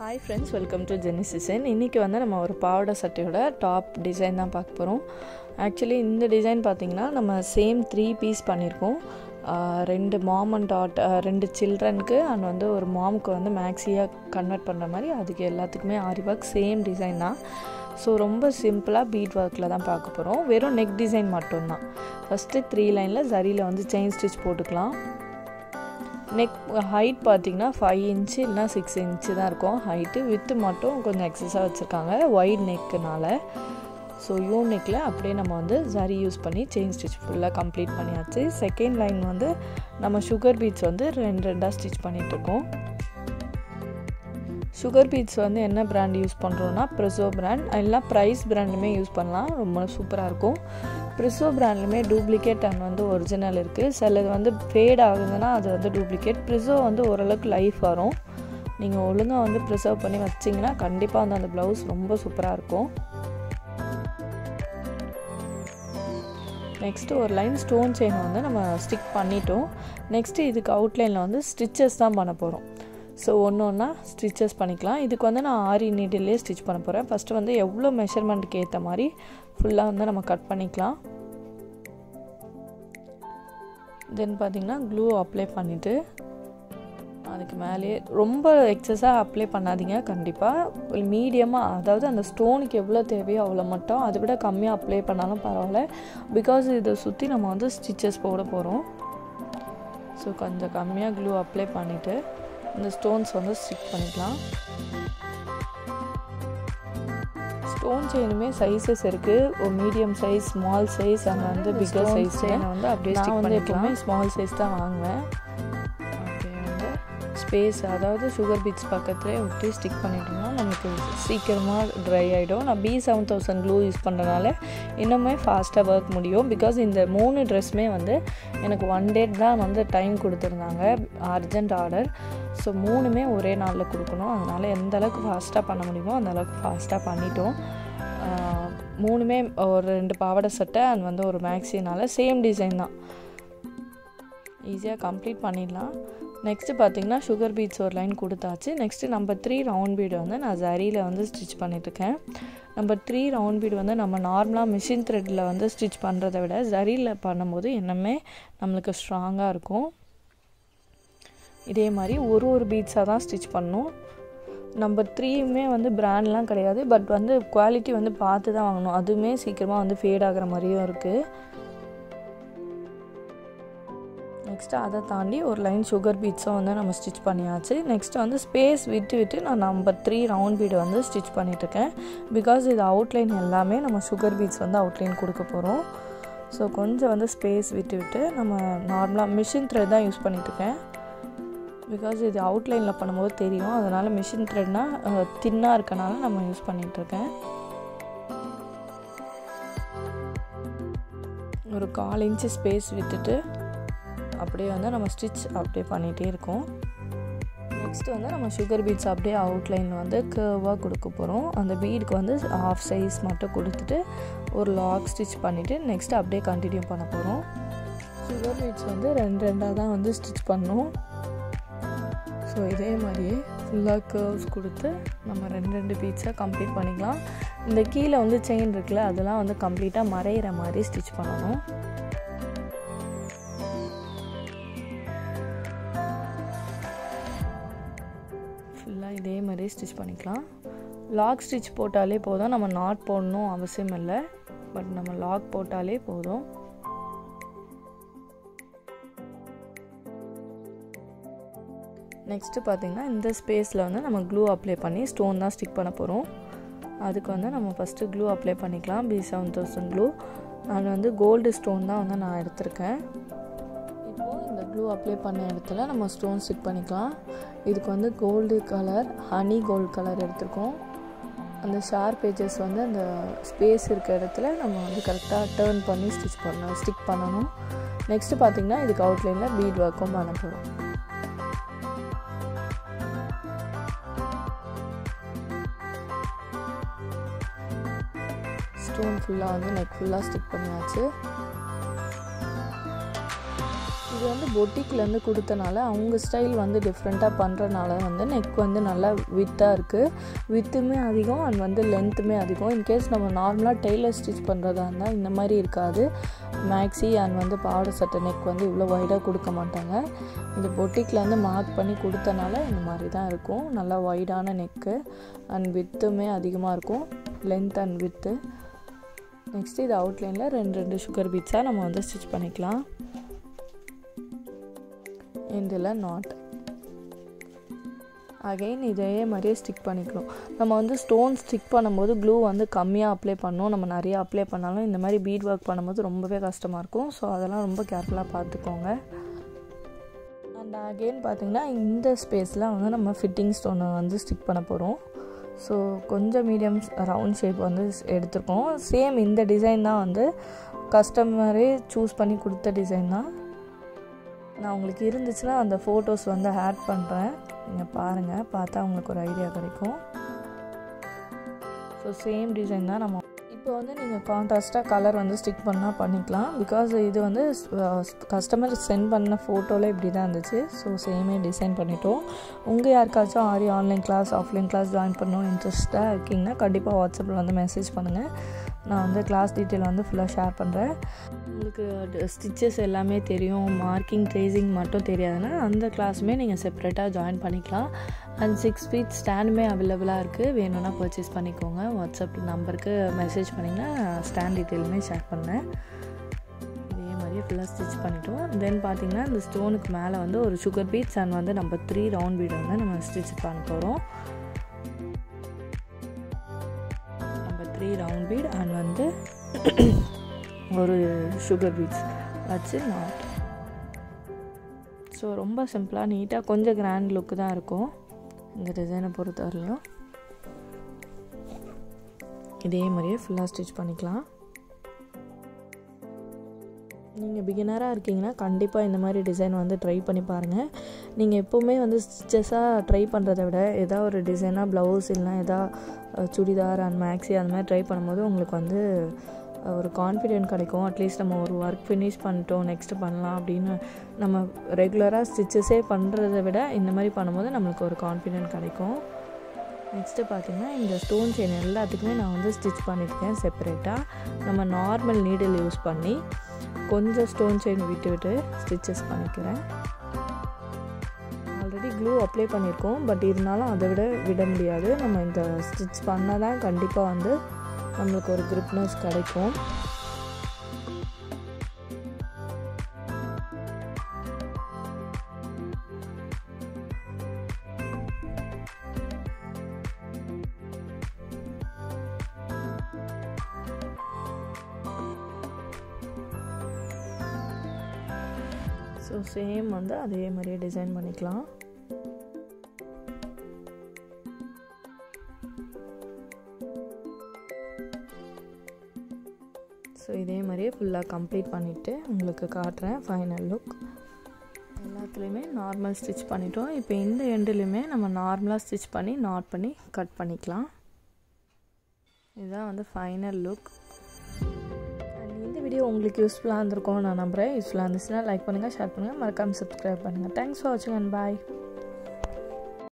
Hi friends, welcome to Jenneys design. இன்றைக்கி வந்து நம்ம ஒரு பாவாடை சட்டையோட டாப் டிசைன் தான் பார்க்க போகிறோம். ஆக்சுவலி இந்த டிசைன் பார்த்திங்கன்னா நம்ம சேம் 3 பீஸ் பண்ணியிருக்கோம். 2 மாம் அண்ட் டாட் 2 சில்ட்ரனுக்கு அண்ட் வந்து ஒரு மாமுக்கு வந்து மேக்ஸியாக கன்வெர்ட் பண்ணுற மாதிரி அதுக்கு எல்லாத்துக்குமே ஆரி ஒர்க் சேம் டிசைன் தான். ஸோ ரொம்ப சிம்பிளாக பீட் ஒர்க்கில் தான் பார்க்க போகிறோம். வெறும் நெக் டிசைன் மட்டும்தான். ஃபஸ்ட்டு 3 லைனில் ஜரியில் வந்து செயின் ஸ்டிச் போட்டுக்கலாம். நெக் ஹைட் பார்த்திங்கன்னா 5 இன்ச்சு இல்லைனா 6 இன்ச்சு தான் இருக்கும் ஹைட்டு. வித்து மட்டும் கொஞ்சம் எக்ஸஸாக வச்சுருக்காங்க வைட் நெக்குனால. ஸோ யூ நெக்கில் அப்படியே நம்ம வந்து ஜரி யூஸ் பண்ணி செயின் ஸ்டிச் ஃபுல்லாக கம்ப்ளீட் பண்ணியாச்சு. செகண்ட் லைன் வந்து நம்ம சுகர் பீட்ஸ் வந்து 2 ஸ்டிச் பண்ணிகிட்ருக்கோம். சுகர் பீட்ஸ் வந்து என்ன பிராண்ட் யூஸ் பண்ணுறோன்னா ப்ரிசோ பிராண்ட், இல்லை ப்ரைஸ் பிராண்டுமே யூஸ் பண்ணலாம், ரொம்ப சூப்பராக இருக்கும். ப்ரிசோ பிராண்ட்லுமே டூப்ளிகேட் அண்ட் வந்து ஒரிஜினல் இருக்குது. சிலது வந்து ஃபேட் ஆகுதுன்னா அது வந்து டூப்ளிகேட். ப்ரிசோ வந்து ஓரளவுக்கு லைஃப் வரும். நீங்கள் ஒழுங்காக வந்து ப்ரிசர்வ் பண்ணி வச்சிங்கன்னா கண்டிப்பாக வந்து அந்த ப்ளவுஸ் ரொம்ப சூப்பராக இருக்கும். நெக்ஸ்ட்டு ஒரு லைன் ஸ்டோன் செயினை வந்து நம்ம ஸ்டிக் பண்ணிட்டோம். நெக்ஸ்ட்டு இதுக்கு அவுட்லைனில் வந்து ஸ்டிச்சஸ் தான் பண்ண போகிறோம். ஸோ ஒன்றா ஸ்டிச்சஸ் பண்ணிக்கலாம். இதுக்கு வந்து நான் ஆரி நீடிலே ஸ்டிச் பண்ண போகிறேன். ஃபஸ்ட்டு வந்து எவ்வளோ மெஷர்மெண்ட்டுக்கு ஏற்ற மாதிரி ஃபுல்லாக வந்து நம்ம கட் பண்ணிக்கலாம். தென் பார்த்திங்கன்னா க்ளூ அப்ளை பண்ணிவிட்டு அதுக்கு மேலே ரொம்ப எக்ஸஸாக அப்ளை பண்ணாதீங்க. கண்டிப்பாக மீடியமாக, அதாவது அந்த ஸ்டோனுக்கு எவ்வளோ தேவையோ அவ்வளோ மட்டும், அதை விட கம்மியாக அப்ளை பண்ணாலும் பரவாயில்ல. பிகாஸ் இதை சுற்றி நம்ம வந்து ஸ்டிச்சஸ் போட போகிறோம். ஸோ கொஞ்சம் கம்மியாக க்ளூ அப்ளை பண்ணிவிட்டு இந்த ஸ்டோன்ஸ் வந்து ஸ்டிக் பண்ணிக்கலாம். ஸ்டோன் செயினுமே சைஸஸ் இருக்குது. ஒரு medium size, small size and வந்து பிக்கர் சைஸ் செயினை வந்து அப்படியே ஸ்டிக் பண்ணிக்கலாம். எப்பவுமே ஸ்மால் சைஸ் தான் வாங்குவேன். அப்படியே வந்து ஸ்பேஸ், அதாவது சுகர் பீட்ஸ் பக்கத்துலேயே விட்டு ஸ்டிக் பண்ணிட்டோம்னா நமக்கு சீக்கிரமாக ட்ரை ஆகிடும். நான் B7000 க்ளூ யூஸ் பண்ணுறதுனால இன்னுமே ஃபாஸ்ட்டாக ஒர்க் முடியும். பிகாஸ் இந்த 3 ட்ரெஸ்ஸுமே வந்து எனக்கு 1 day தான் வந்து டைம் கொடுத்துருந்தாங்க, அர்ஜென்ட் ஆர்டர். ஸோ 3மே ஒரே நாளில் கொடுக்கணும். அதனால் எந்த அளவுக்கு ஃபாஸ்ட்டாக பண்ண முடியுமோ அந்த அளவுக்கு ஃபாஸ்ட்டாக பண்ணிட்டோம். 3மே ஒரு 2 பாவாடை சட்டை அண்ட் வந்து ஒரு மேக்ஸினால சேம் டிசைன் தான், ஈஸியாக கம்ப்ளீட் பண்ணிடலாம். நெக்ஸ்ட்டு பார்த்திங்கன்னா சுகர் பீட்ஸ் ஒரு லைன் கொடுத்தாச்சு. நெக்ஸ்ட்டு நம்பர் 3 ரவுண்ட் பீடு வந்து நான் ஜரியில் வந்து ஸ்டிச் பண்ணிட்டுருக்கேன். நம்பர் 3 ரவுண்ட் பீடு வந்து நம்ம நார்மலாக மிஷின் த்ரெட்டில் வந்து ஸ்டிச் பண்ணுறதை விட ஜரியில் பண்ணும்போது இன்னுமே நம்மளுக்கு ஸ்ட்ராங்காக இருக்கும். இதே மாதிரி ஒரு பீட்ஸாக தான் ஸ்டிச் பண்ணணும். நம்பர் 3மே வந்து பிராண்ட்லாம் கிடையாது, பட் வந்து குவாலிட்டி வந்து பார்த்து தான் வாங்கணும். அதுவுமே சீக்கிரமாக வந்து ஃபேட் ஆகிற மாதிரியும் இருக்குது. நெக்ஸ்ட்டு அதை தாண்டி ஒரு லைன் சுகர் பீட்ஸும் வந்து நம்ம ஸ்டிச் பண்ணியாச்சு. நெக்ஸ்ட்டு வந்து ஸ்பேஸ் விட்டு நான் நம்பர் 3 ரவுண்ட் பீடு வந்து ஸ்டிச் பண்ணிட்டுருக்கேன். பிகாஸ் இது அவுட்லைன் எல்லாமே நம்ம சுகர் பீட்ஸ் வந்து அவுட்லைன் கொடுக்க போகிறோம். ஸோ கொஞ்சம் வந்து ஸ்பேஸ் விட்டு நம்ம நார்மலாக மிஷின் த்ரெட் தான் யூஸ் பண்ணிட்டுருக்கேன். பிகாஸ் இது அவுட்லைனில் பண்ணும்போது தெரியும், அதனால் மிஷின் த்ரெட்னால் தின்னாக இருக்கனால நம்ம யூஸ் பண்ணிகிட்ருக்கேன். ஒரு 1/4 இன்ச்சு ஸ்பேஸ் விட்டுட்டு அப்படியே வந்து நம்ம ஸ்டிச் அப்படியே பண்ணிகிட்டே இருக்கோம். நெக்ஸ்ட்டு வந்து நம்ம சுகர் பீட்ஸ் அப்படியே அவுட்லைன் வந்து கர்வாக கொடுக்க போகிறோம். அந்த பீடுக்கு வந்து ½ சைஸ் மட்டும் கொடுத்துட்டு ஒரு லாக் ஸ்டிச் பண்ணிவிட்டு நெக்ஸ்ட்டு அப்படியே கண்டினியூ பண்ண போகிறோம். சுகர் பீட்ஸ் வந்து 2 தான் வந்து ஸ்டிச் பண்ணோம். ஸோ இதே மாதிரியே ஃபுல்லாக கர்வ்ஸ் கொடுத்து நம்ம 2 பீட்ஸாக கம்ப்ளீட் பண்ணிக்கலாம். இந்த கீழே வந்து செயின் இருக்குல்ல, அதெல்லாம் வந்து கம்ப்ளீட்டாக மறையிற மாதிரி ஸ்டிச் பண்ணணும். ஃபுல்லாக இதே மாதிரி ஸ்டிச் பண்ணிக்கலாம். லாக் ஸ்டிச் போட்டாலே போதும், நம்ம நாட் போடணும் அவசியம் இல்லை, பட் நம்ம லாக் போட்டாலே போதும். நெக்ஸ்ட்டு பார்த்திங்கன்னா இந்த ஸ்பேஸில் வந்து நம்ம க்ளூ அப்ளை பண்ணி ஸ்டோன் தான் ஸ்டிக் பண்ண போகிறோம். அதுக்கு வந்து நம்ம ஃபஸ்ட்டு க்ளூ அப்ளை பண்ணிக்கலாம். B7000 க்ளூ அண்ட் வந்து கோல்டு ஸ்டோன் தான் வந்து நான் எடுத்திருக்கேன். இப்போது இந்த க்ளூ அப்ளை பண்ண இடத்துல நம்ம ஸ்டோன் ஸ்டிக் பண்ணிக்கலாம். இதுக்கு வந்து gold colour, honey gold colour எடுத்திருக்கோம். அந்த ஷார்ப் பேஜஸ் வந்து அந்த ஸ்பேஸ் இருக்க இடத்துல நம்ம வந்து கரெக்டாக டர்ன் பண்ணி ஸ்டிக் பண்ணணும். நெக்ஸ்ட்டு பார்த்திங்கன்னா இதுக்கு அவுட்லைனில் பீட் ஒர்க்கும் பண்ண போகிறோம். ஸ்டோன் ஃபுல்லாக வந்து நெக் ஃபுல்லாக ஸ்டிக் பண்ணியாச்சு. இது வந்து பொட்டிக்லேருந்து கொடுத்தனால அவங்க ஸ்டைல் வந்து டிஃப்ரெண்ட்டாக பண்ணுறனால வந்து நெக் வந்து நல்லா வித்தாக இருக்குது, வித்துமே அதிகம் அண்ட் வந்து லென்த்துமே அதிகம். இன்கேஸ் நம்ம நார்மலாக டெய்லர் ஸ்டிச் பண்ணுறதா இருந்தால் இந்த மாதிரி இருக்காது. மேக்ஸி அண்ட் வந்து பாவாடை சட்டை நெக் வந்து இவ்வளோ வைடாக கொடுக்க மாட்டாங்க. இந்த பொட்டிக்லேருந்து மார்க் பண்ணி கொடுத்தனால இந்த மாதிரி தான் இருக்கும். நல்லா வைடான நெக்கு அண்ட் வித்துமே அதிகமாக இருக்கும், லென்த் அண்ட் வித்து. நெக்ஸ்ட்டு இது அவுட்லைனில் ரெண்டு சுகர் பீட்ஸாக நம்ம வந்து ஸ்டிச் பண்ணிக்கலாம். இதில் நாட் அகைன் இதே மாதிரியே ஸ்டிக் பண்ணிக்கணும். நம்ம வந்து ஸ்டோன் ஸ்டிக் பண்ணும்போது க்ளூ வந்து கம்மியாக அப்ளை பண்ணணும். நம்ம நிறையா அப்ளை பண்ணாலும் இந்த மாதிரி பீட் ஒர்க் பண்ணும்போது ரொம்பவே கஷ்டமாக இருக்கும். ஸோ அதெல்லாம் ரொம்ப கேர்ஃபுல்லாக பார்த்துக்கோங்க. அண்ட் அகெயின் பார்த்திங்கன்னா இந்த ஸ்பேஸில் வந்து நம்ம ஃபிட்டிங் ஸ்டோனை வந்து ஸ்டிக் பண்ண போகிறோம். ஸோ கொஞ்சம் மீடியம் ரவுண்ட் ஷேப் வந்து எடுத்துருக்கோம். சேம் இந்த டிசைன் தான் வந்து கஸ்டமரே சூஸ் பண்ணி கொடுத்த டிசைன் தான். நான் உங்களுக்கு இருந்துச்சுன்னா அந்த ஃபோட்டோஸ் வந்து ஆட் பண்ணுறேன், நீங்கள் பாருங்கள், பார்த்தா உங்களுக்கு ஒரு ஐடியா கிடைக்கும். ஸோ சேம் டிசைன் தான். நம்ம இப்போ வந்து நீங்கள் கான்ட்ராஸ்ட்டாக கலர் வந்து ஸ்டிக் பண்ணால் பண்ணிக்கலாம். பிகாஸ் இது வந்து கஸ்டமர் சென்ட் பண்ண ஃபோட்டோவில் இப்படி தான் இருந்துச்சு. ஸோ சேமே டிசைன் பண்ணிட்டோம். உங்கள் யாருக்காச்சும் aari online class offline class join பண்ணணும் இன்ட்ரெஸ்ட்டாக இருக்கீங்கன்னா கண்டிப்பாக வாட்ஸ்அப்பில் வந்து மெசேஜ் பண்ணுங்கள். நான் வந்து கிளாஸ் டீட்டெயில் வந்து ஃபுல்லாக ஷேர் பண்ணுறேன். உங்களுக்கு ஸ்டிச்சஸ் எல்லாமே தெரியும், மார்க்கிங் ட்ரேசிங் மட்டும் தெரியாதுன்னா அந்த கிளாஸுமே நீங்கள் செப்பரேட்டாக ஜாயின் பண்ணிக்கலாம். அண்ட் 6 feet ஸ்டாண்டுமே அவைலபிளாக இருக்குது. வேணும்னா பர்ச்சேஸ் பண்ணிக்கோங்க. வாட்ஸ்அப் நம்பருக்கு மெசேஜ் பண்ணிங்கன்னா ஸ்டாண்ட் டீட்டெயிலுமே ஷேர் பண்ணேன். இதே மாதிரியே ஃபுல்லாக ஸ்டிச் பண்ணிட்டோம். தென் பார்த்திங்கன்னா இந்த ஸ்டோனுக்கு மேலே வந்து ஒரு சுகர் பீட்ஸ் அண்ட் வந்து நம்ம 3 ரவுண்ட் பீட் வந்து நம்ம ஸ்டிச் பண்ண போகிறோம். 3 ரவுண்ட் பீட் அண்ட் வந்து ஒரு சுகர் பீட்ஸ் வச்சு நாட். ஸோ ரொம்ப சிம்பிளாக நீட்டாக கொஞ்சம் கிராண்ட் லுக்கு தான் இருக்கும் இந்த டிசைனை பொறுத்த வரலையும். இதே மாதிரியே ஃபுல்லாக ஸ்டிச் பண்ணிக்கலாம். நீங்கள் பிகினராக இருக்கீங்கன்னா கண்டிப்பாக இந்த மாதிரி டிசைன் வந்து ட்ரை பண்ணி பாருங்கள். நீங்கள் எப்போவுமே வந்து ஸ்டிச்சஸாக ட்ரை பண்ணுறத விட எதாவது ஒரு டிசைனாக ப்ளவுஸ் இல்லைனா எதாவது சுடிதார் அண்ட் மேக்ஸி அந்த மாதிரி ட்ரை பண்ணும்போது உங்களுக்கு வந்து ஒரு கான்ஃபிடென்ட் கிடைக்கும். அட்லீஸ்ட் நம்ம ஒரு ஒர்க் ஃபினிஷ் பண்ணிட்டோம், நெக்ஸ்ட்டு பண்ணலாம் அப்படின்னு. நம்ம ரெகுலராக ஸ்டிச்சஸே பண்ணுறத விட இந்த மாதிரி பண்ணும்போது நம்மளுக்கு ஒரு கான்ஃபிடென்ட் கிடைக்கும். நெக்ஸ்ட்டு பார்த்திங்கன்னா இந்த ஸ்டோன் செயின் எல்லாத்துக்குமே நான் வந்து ஸ்டிச் பண்ணியிருக்கேன் செப்பரேட்டாக. நம்ம நார்மல் நீடில் யூஸ் பண்ணி கொஞ்சம் ஸ்டோன் செயின் விட்டு ஸ்டிச்சஸ் பண்ணிக்கிறேன். ஆல்ரெடி க்ளூ அப்ளை பண்ணியிருக்கோம், பட் இருந்தாலும் அதை விட முடியாது. நம்ம இந்த ஸ்டிச் பண்ணால் தான் கண்டிப்பாக வந்து நம்மளுக்கு ஒரு கிரிப்னஸ் கிடைக்கும். ஸோ சேம் வந்து அதே மாதிரியே டிசைன் பண்ணிக்கலாம். ஸோ இதே மாதிரியே ஃபுல்லாக கம்ப்ளீட் பண்ணிவிட்டு உங்களுக்கு காட்டுறேன் ஃபைனல் லுக். எல்லாத்துலேயுமே நார்மல் ஸ்டிச் பண்ணிட்டோம். இப்போ இந்த எண்டுலேயுமே நம்ம நார்மலாக ஸ்டிச் பண்ணி நாட் பண்ணி கட் பண்ணிக்கலாம். இதுதான் வந்து ஃபைனல் லுக். இந்த வீடியோ உங்களுக்கு யூஸ்ஃபுல்லாக இருந்திருக்கும் நான் நம்புகிறேன். யூஸ்ஃபுல்லாக இருந்துச்சுன்னா லைக் பண்ணுங்கள், ஷேர் பண்ணுங்கள், மறக்காமல் சப்ஸ்கிரைப் பண்ணுங்கள். தேங்க்ஸ் ஃபார் வாட்சிங் அண்ட் பாய்.